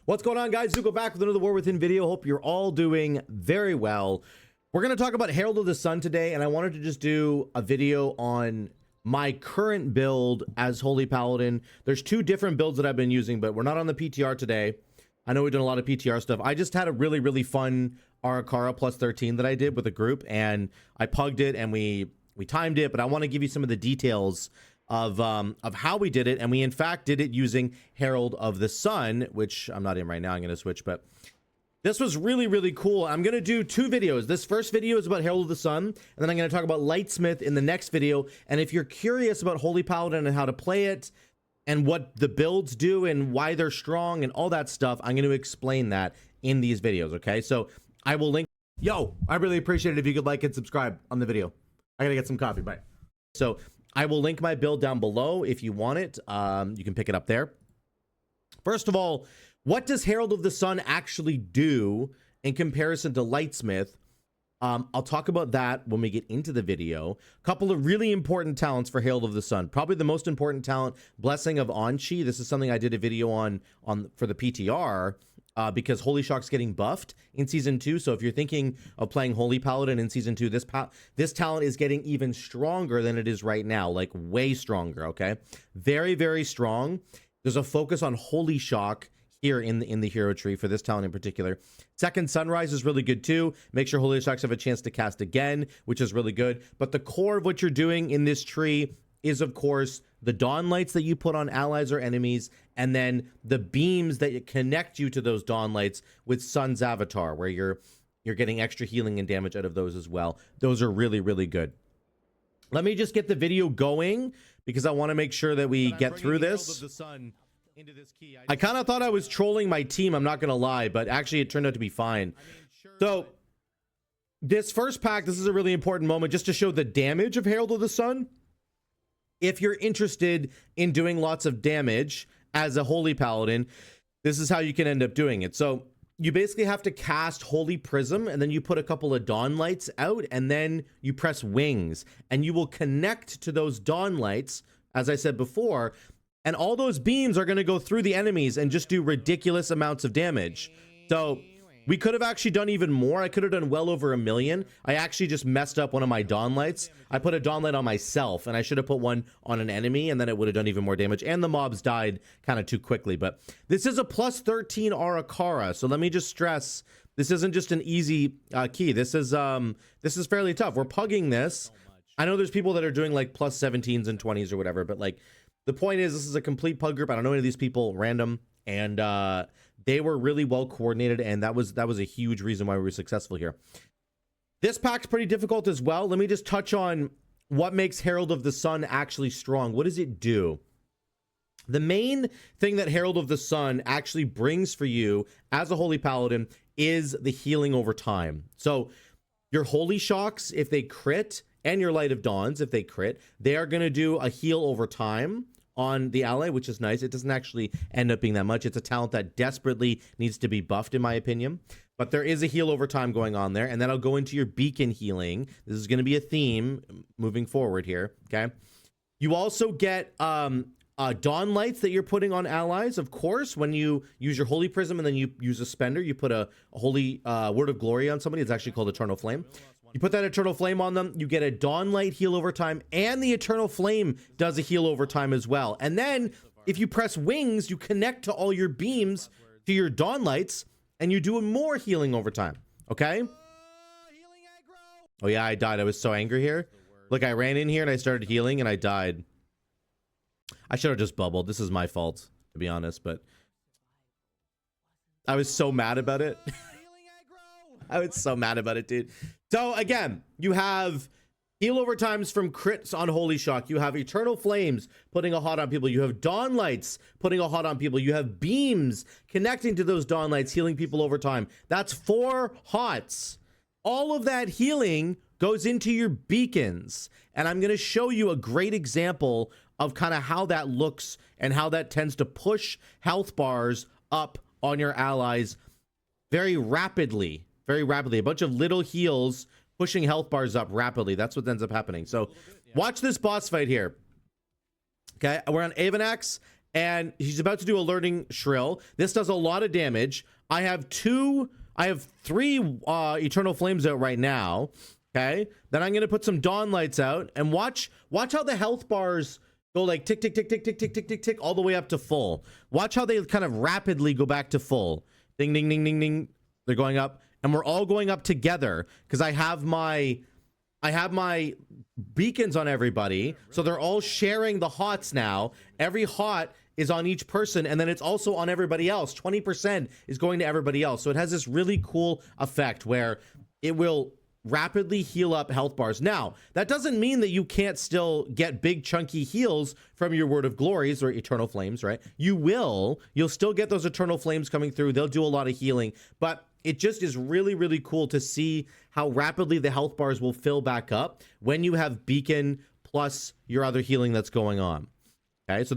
What's going on, guys? Zuko back with another War Within video. Hope you're all doing very well. We're going to talk about Herald of the Sun today, and I wanted to just do a video on my current build as Holy Paladin. There's two different builds that I've been using, but we're not on the PTR today. I know we've done a lot of PTR stuff. I just had a really fun Arakara plus 13 that I did with a group, and I pugged it and we timed it, but I want to give you some of the details of how we did it. And we in fact did it using Herald of the Sun, which I'm not in right now. I'm going to switch, but this was really cool. I'm going to do two videos. This first video is about Herald of the Sun, and then I'm going to talk about Lightsmith in the next video. And if you're curious about Holy Paladin and how to play it and what the builds do and why they're strong and all that stuff, I'm going to explain that in these videos. Okay, so I will link. Yo, I really appreciate it if you could like and subscribe on the video. I gotta get some coffee. Bye. So I will link my build down below if you want it. You can pick it up there. First of all, what does Herald of the Sun actually do in comparison to Lightsmith? I'll talk about that when we get into the video. A couple of really important talents for Herald of the Sun. Probably the most important talent, Blessing of Anchi. This is something I did a video on for the PTR. Because Holy Shock's getting buffed in Season 2. So if you're thinking of playing Holy Paladin in Season 2, this talent is getting even stronger than it is right now. Like, way stronger, okay? Very strong. There's a focus on Holy Shock here in the hero tree for this talent in particular. Second Sunrise is really good too. Make sure Holy Shocks have a chance to cast again, which is really good. But the core of what you're doing in this tree is, of course, the dawn lights that you put on allies or enemies, and then the beams that connect you to those dawn lights with Sun's avatar, where you're getting extra healing and damage out of those as well. Those are really good. Let me just get the video going because I want to make sure that we get through this. I kind of thought I was trolling my team, I'm not going to lie, but actually it turned out to be fine. So this first pack, this is a really important moment just to show the damage of Herald of the Sun. If you're interested in doing lots of damage as a Holy Paladin, this is how you can end up doing it. So you basically have to cast Holy Prism, and then you put a couple of dawn lights out, and then you press wings, and you will connect to those dawn lights, as I said before, and all those beams are going to go through the enemies and just do ridiculous amounts of damage. So we could have actually done even more. I could have done well over 1 million. I actually just messed up one of my dawn lights. I put a dawn light on myself, and I should have put one on an enemy, and then it would have done even more damage. And the mobs died kind of too quickly. But this is a plus 13 Arakara. So let me just stress, this isn't just an easy key. This is fairly tough. We're pugging this. I know there's people that are doing like plus 17s and 20s or whatever, but like the point is, this is a complete pug group. I don't know any of these people, random, and they were really well coordinated, and that was a huge reason why we were successful here. This pack's pretty difficult as well. Let me just touch on what makes Herald of the Sun actually strong. What does it do? The main thing that Herald of the Sun actually brings for you as a Holy Paladin is the healing over time. So your Holy Shocks, if they crit, and your Light of Dawns, if they crit, they are going to do a heal over time on the ally, which is nice. It doesn't actually end up being that much. It's a talent that desperately needs to be buffed, in my opinion. But there is a heal over time going on there. And then I'll go into your beacon healing. This is going to be a theme moving forward here, okay? You also get dawn lights that you're putting on allies, of course. When you use your Holy Prism and then you use a spender, you put a Holy Word of Glory on somebody. It's actually called Eternal Flame. You put that Eternal Flame on them, you get a Dawn Light heal over time, and the Eternal Flame does a heal over time as well. And then, if you press wings, you connect to all your beams to your Dawn Lights, and you do more healing over time, okay? Oh yeah, I died. I was so angry here. Look, I ran in here and I started healing, and I died. I should have just bubbled. This is my fault, to be honest, but I was so mad about it. I was so mad about it, dude. So again, you have heal over times from crits on Holy Shock. You have Eternal Flames putting a hot on people. You have Dawn Lights putting a hot on people. You have beams connecting to those Dawn Lights, healing people over time. That's 4 hots. All of that healing goes into your beacons. And I'm going to show you a great example of kind of how that looks and how that tends to push health bars up on your allies very rapidly. A bunch of little heals pushing health bars up rapidly. That's what ends up happening. So watch this boss fight here. Okay, we're on Avanax, and he's about to do a learning shrill. This does a lot of damage. I have 3 eternal flames out right now. Okay, then I'm gonna put some dawn lights out, and watch how the health bars go like tick tick tick tick tick tick tick tick tick all the way up to full. Watch how they kind of rapidly go back to full. Ding ding ding ding ding. They're going up, and we're all going up together because I have my beacons on everybody, so they're all sharing the hots now. Every hot is on each person, and then it's also on everybody else. 20% is going to everybody else, so it has this really cool effect where it will rapidly heal up health bars. Now, that doesn't mean that you can't still get big chunky heals from your Word of Glories or Eternal Flames, right? You'll still get those Eternal Flames coming through. They'll do a lot of healing, but it just is really, really cool to see how rapidly the health bars will fill back up when you have beacon plus your other healing that's going on. Okay, so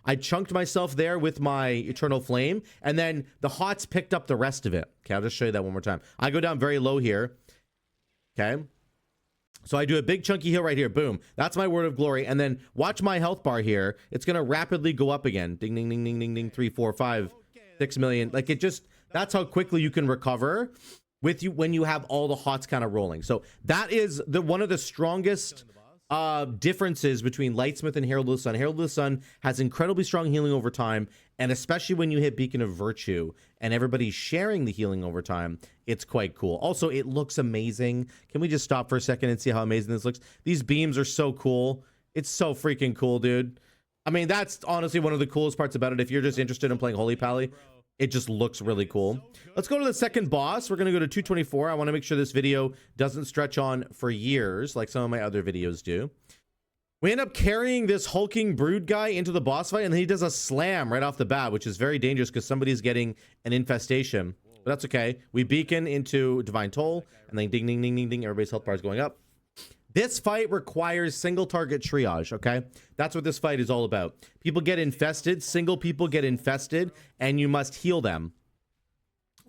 I chunked myself there with my Eternal Flame, and then the hots picked up the rest of it. Okay, I'll just show you that one more time. I go down very low here. Okay, so I do a big chunky heal right here. Boom, that's my Word of Glory, and then watch my health bar here. It's gonna rapidly go up again. Ding ding ding ding ding ding. 3, 4, 5, 6 million. Like it just, that's how quickly you can recover with you when you have all the hots kind of rolling. So that is one of the strongest differences between Lightsmith and Herald of the Sun. Herald of the Sun has incredibly strong healing over time, and especially when you hit Beacon of Virtue and everybody's sharing the healing over time, it's quite cool. Also, it looks amazing. Can we just stop for a second and see how amazing this looks? These beams are so cool. It's so freaking cool, dude. I mean, that's honestly one of the coolest parts about it. If you're just interested in playing Holy Pally, it just looks really cool. Let's go to the second boss. We're going to go to 224. I want to make sure this video doesn't stretch on for years like some of my other videos do. We end up carrying this hulking brood guy into the boss fight, and then he does a slam right off the bat, which is very dangerous because somebody's getting an infestation. But that's okay. We beacon into Divine Toll, and then ding, ding, ding, ding, ding. Everybody's health bar is going up. This fight requires single target triage, okay? That's what this fight is all about. People get infested, single people get infested, and you must heal them.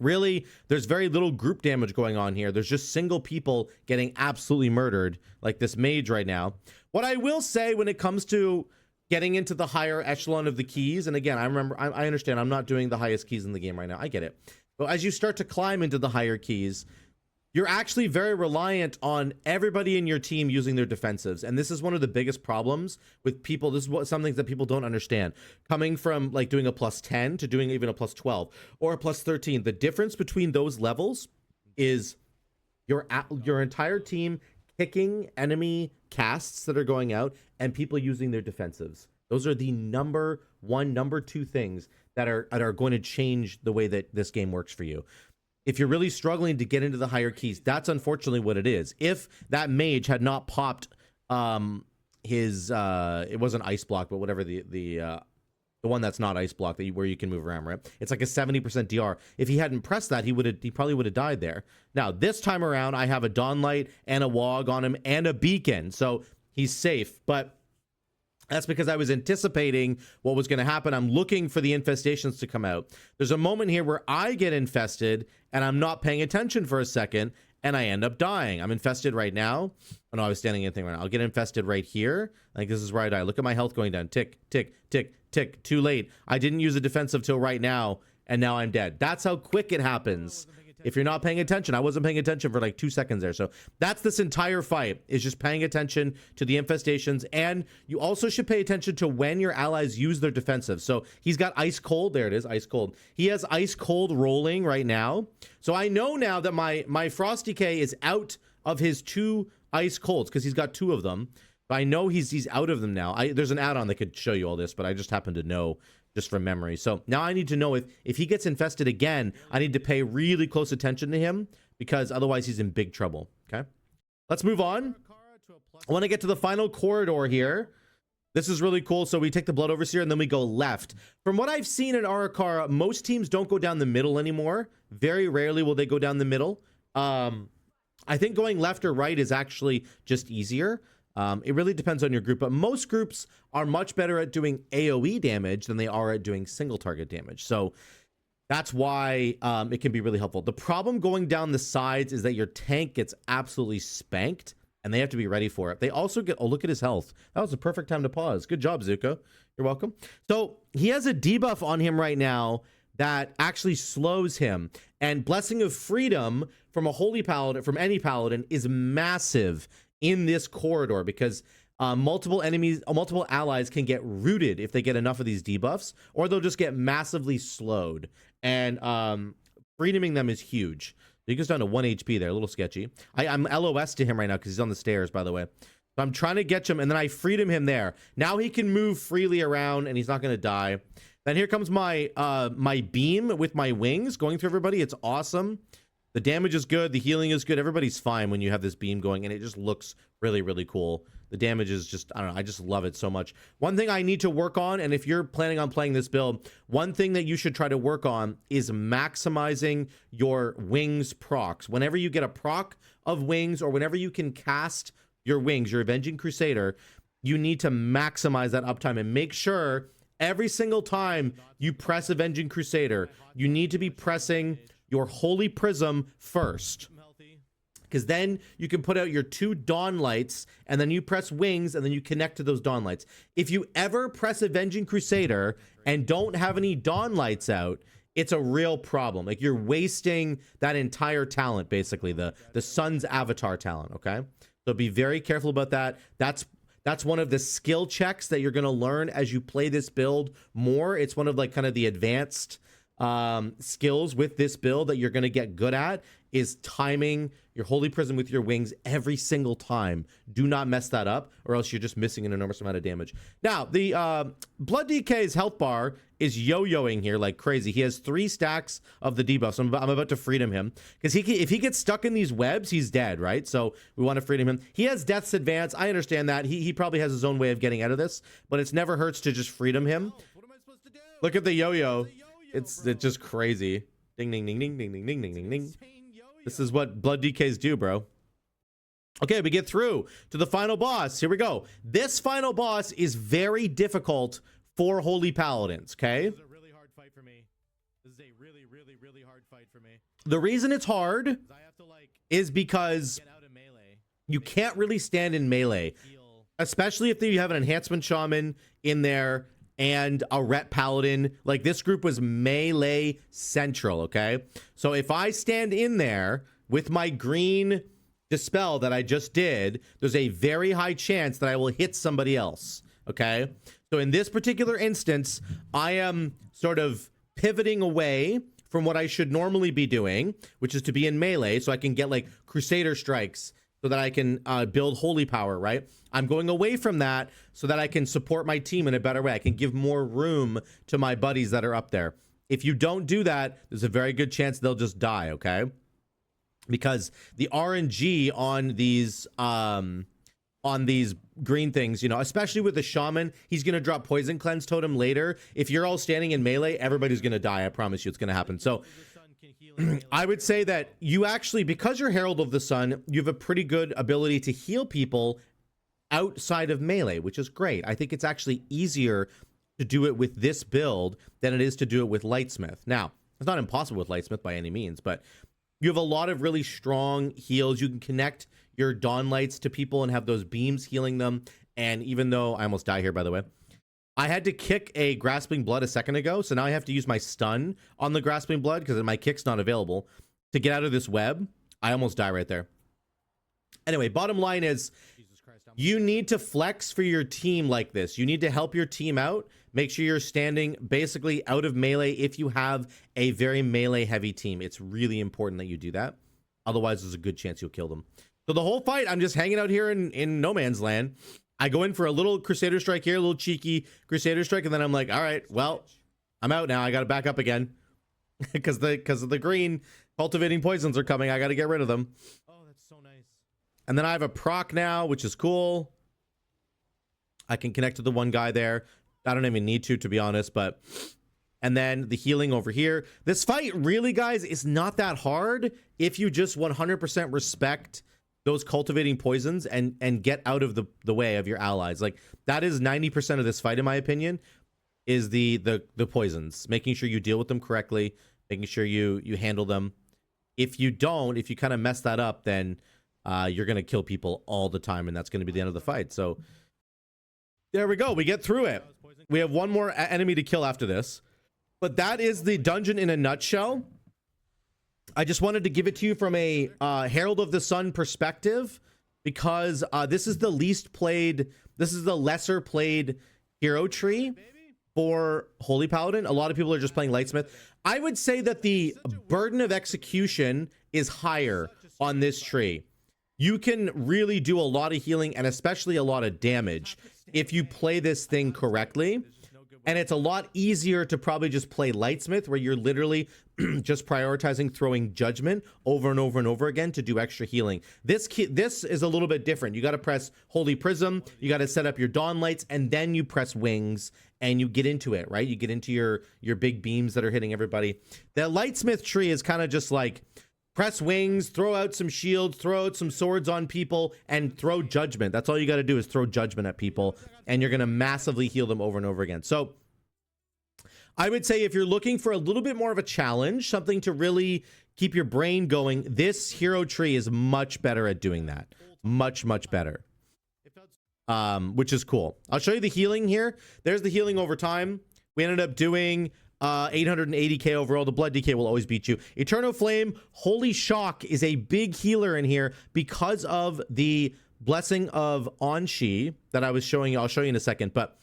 Really, there's very little group damage going on here. There's just single people getting absolutely murdered, like this mage right now. What I will say when it comes to getting into the higher echelon of the keys, and again, I understand I'm not doing the highest keys in the game right now. I get it. But as you start to climb into the higher keys, you're actually very reliant on everybody in your team using their defensives. And this is one of the biggest problems with people. This is some things that people don't understand. Coming from like doing a +10 to doing even a +12 or a +13. The difference between those levels is your entire team kicking enemy casts that are going out and people using their defensives. Those are the number 1, number 2 things that are going to change the way that this game works for you. If you're really struggling to get into the higher keys, that's unfortunately what it is. If that mage had not popped his it wasn't ice block, but whatever the one that's not ice block where you can move around, right? It's like a 70% DR. If he hadn't pressed that, he probably would have died there. Now this time around, I have a Dawn Light and a Wog on him and a beacon, so he's safe. But that's because I was anticipating what was going to happen. I'm looking for the infestations to come out. There's a moment here where I get infested and I'm not paying attention for a second and I end up dying. I'm infested right now. Oh no, I was standing in anything right now. I'll get infested right here. Like this is where I die. Look at my health going down. Tick, tick, tick, tick. Too late. I didn't use a defensive till right now and now I'm dead. That's how quick it happens. If you're not paying attention, I wasn't paying attention for like 2 seconds there. So that's this entire fight, is just paying attention to the infestations. And you also should pay attention to when your allies use their defensive. So he's got ice cold. There it is, ice cold. He has ice cold rolling right now. So I know now that my Frosty K is out of his 2 ice colds because he's got 2 of them. But I know he's out of them now. There's an add-on that could show you all this, but I just happen to know just from memory. So now I need to know if he gets infested again, I need to pay really close attention to him because otherwise he's in big trouble. Okay, let's move on. I want to get to the final corridor here. This is really cool. So we take the Blood Overseer and then we go left. From what I've seen in Arakara, most teams don't go down the middle anymore. Very rarely will they go down the middle. I think going left or right is actually just easier. It really depends on your group, but most groups are much better at doing AoE damage than they are at doing single target damage. So that's why it can be really helpful. The problem going down the sides is that your tank gets absolutely spanked and they have to be ready for it. They also get, oh, look at his health. That was the perfect time to pause. Good job, Zuko. You're welcome. So he has a debuff on him right now that actually slows him. And Blessing of Freedom from a Holy Paladin, from any Paladin, is massive in this corridor because multiple allies can get rooted if they get enough of these debuffs, or they'll just get massively slowed. And freedoming them is huge. He goes down to 1 HP there, a little sketchy. I'm LOS to him right now because he's on the stairs, by the way. So I'm trying to get him, and then I freedom him there. Now he can move freely around, and he's not going to die. Then here comes my my beam with my wings going through everybody. It's awesome. The damage is good. The healing is good. Everybody's fine when you have this beam going, and it just looks really, really cool. The damage is just, I don't know, I just love it so much. One thing I need to work on, and if you're planning on playing this build, one thing that you should try to work on is maximizing your wings procs. Whenever you get a proc of wings, or whenever you can cast your wings, your Avenging Crusader, you need to maximize that uptime and make sure every single time you press Avenging Crusader, you need to be pressing your Holy Prism first, because then you can put out your 2 Dawn Lights, and then you press wings, and then you connect to those Dawn Lights. If you ever press Avenging Crusader and don't have any Dawn Lights out, it's a real problem. Like, you're wasting that entire talent, basically, the sun's avatar talent, okay? So be very careful about that. That's one of the skill checks that you're going to learn as you play this build more. It's one of, like, kind of the advanced skills with this build that you're going to get good at, is timing your Holy Prism with your wings every single time. Do not mess that up, or else you're just missing an enormous amount of damage. Now, the Blood DK's health bar is yo-yoing here like crazy. He has 3 stacks of the debuffs. I'm about to freedom him, because if he gets stuck in these webs, he's dead, right? So we want to freedom him. He has Death's Advance. I understand that. He probably has his own way of getting out of this, but it's never hurts to just freedom him. What am I supposed to do? Look at the yo-yo. It's just crazy. Ding, ding, ding, ding, ding, ding, ding, ding, ding, ding. This is what Blood DKs do, bro. Okay, we get through to the final boss. Here we go. This final boss is very difficult for Holy Paladins, okay? This is a really hard fight for me. This is a really, really, really hard fight for me. The reason it's hard I have to, like, is because get out of melee. you can't really stand in melee, especially if you have an enhancement shaman in there and a ret paladin. Like, this group was melee central, okay? So if I stand in there with my green dispel that I just did, there's a very high chance that I will hit somebody else, okay? So in this particular instance, I am sort of pivoting away from what I should normally be doing, which is to be in melee, so I can get, like, Crusader strikes, so that I can build holy power, right? I'm going away from that so that I can support my team in a better way. I can give more room to my buddies that are up there. If you don't do that, there's a very good chance they'll just die, okay? Because the RNG on these green things, you know, especially with the shaman, he's going to drop Poison Cleanse Totem later. If you're all standing in melee, everybody's going to die. I promise you it's going to happen. So I would say that you actually, because you're Herald of the Sun, you have a pretty good ability to heal people outside of melee, which is great. I think it's actually easier to do it with this build than it is to do it with Lightsmith. Now, it's not impossible with Lightsmith by any means, but you have a lot of really strong heals. You can connect your Dawn Lights to people and have those beams healing them. And even though I almost die here, by the way, I had to kick a Grasping Blood a second ago, so now I have to use my stun on the Grasping Blood because my kick's not available to get out of this web. I almost die right there. Anyway, bottom line is, you need to flex for your team like this. You need to help your team out. Make sure you're standing basically out of melee if you have a very melee heavy team. It's really important that you do that. Otherwise, there's a good chance you'll kill them. So the whole fight, I'm just hanging out here in no man's land. I go in for a little Crusader Strike here, a little cheeky Crusader Strike, and then I'm like, all right, well, I'm out now. I got to back up again because of the green cultivating poisons are coming. I got to get rid of them. Oh, that's so nice. And then I have a proc now, which is cool. I can connect to the one guy there. I don't even need to be honest, but... And then the healing over here. This fight really, guys, is not that hard if you just 100% respect those cultivating poisons and get out of the way of your allies. Like, that is 90% of this fight, in my opinion, is the poisons. Making sure you deal with them correctly, making sure you handle them. If you don't, if you kind of mess that up, then you're going to kill people all the time, and that's going to be the end of the fight. So there we go. We get through it. We have one more enemy to kill after this. But that is the dungeon in a nutshell. I just wanted to give it to you from a Herald of the Sun perspective, because this is the least played, this is the lesser played hero tree for Holy Paladin. A lot of people are just playing Lightsmith. I would say that the burden of execution is higher on this tree. You can really do a lot of healing and especially a lot of damage if you play this thing correctly. And it's a lot easier to probably just play Lightsmith, where you're literally just prioritizing throwing Judgment over and over and over again to do extra healing. This is a little bit different. You got to press Holy Prism, you got to set up your Dawn Lights, and then you press Wings and you get into it, right? You get into your big beams that are hitting everybody. The Lightsmith tree is kind of just like press Wings, throw out some shields, throw out some swords on people, and throw Judgment. That's all you got to do is throw Judgment at people, and you're going to massively heal them over and over again. So I would say if you're looking for a little bit more of a challenge, something to really keep your brain going, this hero tree is much better at doing that. Much, much better. Which is cool. I'll show you the healing here. There's the healing over time. We ended up doing 880k overall. The blood DK will always beat you. Eternal Flame, Holy Shock is a big healer in here because of the blessing of Anshi that I was showing you. I'll show you in a second, but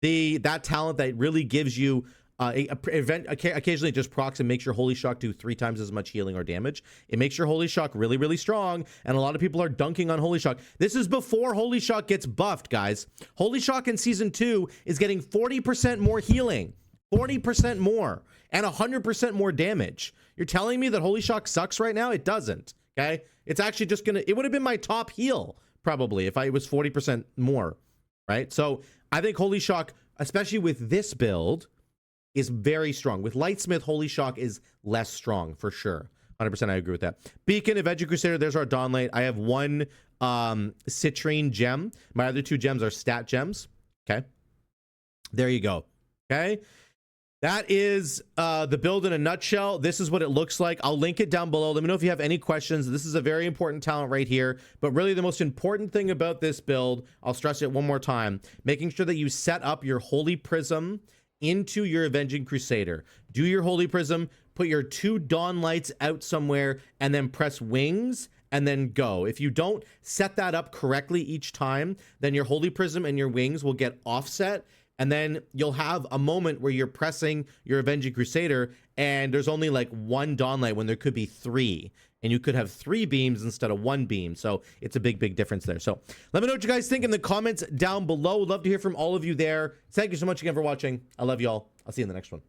that talent that really gives you occasionally just procs and makes your Holy Shock do 3 times as much healing or damage. It makes your Holy Shock really, really strong, and a lot of people are dunking on Holy Shock. This is before Holy Shock gets buffed, guys. Holy Shock in Season 2 is getting 40% more healing. 40% more and 100% more damage. You're telling me that Holy Shock sucks right now? It doesn't. Okay, it's actually just gonna, it would have been my top heal probably if it was 40% more, right? So I think Holy Shock, especially with this build, is very strong. With Lightsmith, Holy Shock is less strong for sure. 100% I agree with that. Beacon, Avenger Crusader, there's our Dawn Light. I have one citrine gem. My other 2 gems are stat gems. Okay, there you go. Okay, that is the build in a nutshell. This is what it looks like. I'll link it down below. Let me know if you have any questions. This is a very important talent right here. But really the most important thing about this build, I'll stress it one more time, making sure that you set up your Holy Prism into your Avenging Crusader. Do your Holy Prism, put your 2 Dawn Lights out somewhere, and then press Wings, and then go. If you don't set that up correctly each time, then your Holy Prism and your Wings will get offset, and then you'll have a moment where you're pressing your Avenging Crusader and there's only like 1 Dawn Light when there could be 3, and you could have 3 beams instead of 1 beam. So it's a big, big difference there. So let me know what you guys think in the comments down below. Love to hear from all of you there. Thank you so much again for watching. I love you all. I'll see you in the next one.